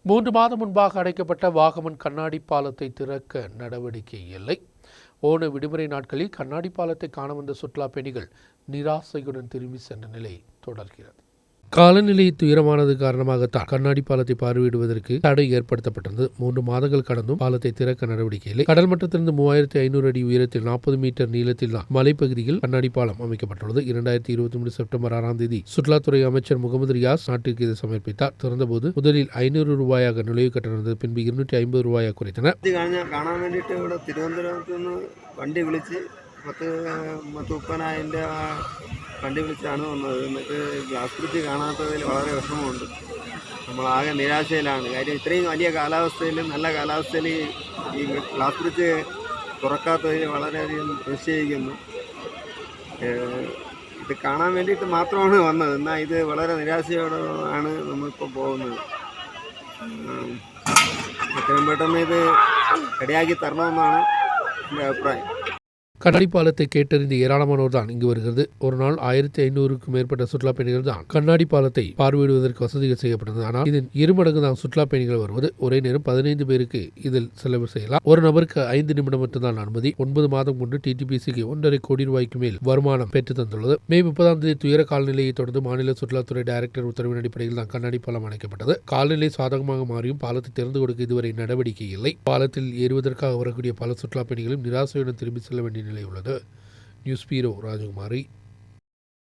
3 மாதம் முன்பாக அடைக்கப்பட்ட வாகமன் கண்ணாடி பாலத்தை திறக்க நடவடிக்கை இல்லை. ஓண விடுமுறை நாட்களில் கண்ணாடி பாலத்தை காண வந்த சுற்றுலா பயணிகள் நிராசையுடன் திரும்பி சென்ற நிலை தொடர்கிறது. காலநிலை துயரமானது காரணமாகத்தான் கண்ணாடி பாலத்தை பார்வையிடுவதற்கு தடை ஏற்படுத்தப்பட்டது. 3 மாதங்கள் கடந்தும் பாலத்தை திறக்க நடவடிக்கை இல்லை. கடல் மட்டத்திலிருந்து 3500 அடி உயரத்தில் 40 மீட்டர் நீளத்தில் தான் மலைப்பகுதியில் கண்ணாடி பாலம் அமைக்கப்பட்டுள்ளது. 2023 செப்டம்பர் 6ஆம் தேதி சுற்றுலாத்துறை அமைச்சர் முகமது ரியாஸ் நாட்டிற்கு இதை சமர்ப்பித்தார். திறந்தபோது முதலில் 500 ரூபாயாக நுழைவு கட்டணம் இருந்தது. பின்பு 250 ரூபாயாக குறைத்தனர். വണ്ടി വിളിച്ചാണ് വന്നത്. എന്നിട്ട് ഗ്ലാസ് ബ്രിഡ്ജ് കാണാത്തതിൽ വളരെ വിഷമമുണ്ട്. നമ്മളാകെ നിരാശയിലാണ്. കാര്യം ഇത്രയും വലിയ കാലാവസ്ഥയിൽ, നല്ല കാലാവസ്ഥയിൽ ഈ ഗ്ലാസ് ബ്രിഡ്ജ് തുറക്കാത്തതിൽ വളരെയധികം നിശ്ചയിക്കുന്നു. ഇത് കാണാൻ വേണ്ടിയിട്ട് മാത്രമാണ് വന്നത്. എന്നാൽ ഇത് വളരെ നിരാശയോടെ ആണ് നമ്മളിപ്പോൾ പോകുന്നത്. എത്രയും പെട്ടെന്ന് ഇത് റെഡിയാക്കി തരണമെന്നാണ് എൻ്റെ അഭിപ്രായം. கண்ணாடி பாலத்தை கேட்டறிந்த ஏராளமானோர் தான் இங்கு வருகிறது. ஒரு நாள் 1500க்கும் மேற்பட்ட சுற்றுலா பயணிகள் தான் கண்ணாடி பாலத்தை பார்வையிடுவதற்கு வசதிகள் செய்யப்பட்டது. ஆனால் இதன் 2 மடங்கு தான் சுற்றுலா பயணிகள் வருவது. ஒரே நேரம் 15 பேருக்கு இதில் செலவு செய்யலாம். ஒரு நபருக்கு 5 நிமிடம் மட்டும்தான் அனுமதி. 9 மாதம் கொண்டு டிடிபிசிக்கு 1.5 கோடி ரூபாய்க்கு மேல் வருமானம் பெற்று தந்துள்ளது. மே 30ஆம் தேதி துயர காலநிலையை தொடர்ந்து மாநில சுற்றுலாத்துறை டைரக்டர் உத்தரவின் அடிப்படையில் தான் கண்ணாடி பாலம் அமைக்கப்பட்டது. காலநிலை சாதகமாக மாறியும் பாலத்தை திறந்து கொடுக்க இதுவரை நடவடிக்கை இல்லை. பாலத்தில் ஏறுவதற்காக வரக்கூடிய பல சுற்றுலா பயணிகளும் நிராசையுடன் திரும்பி செல்ல வேண்டிய நிலை உள்ளது. நியூஸ் பீரோ ராஜகுமாரி.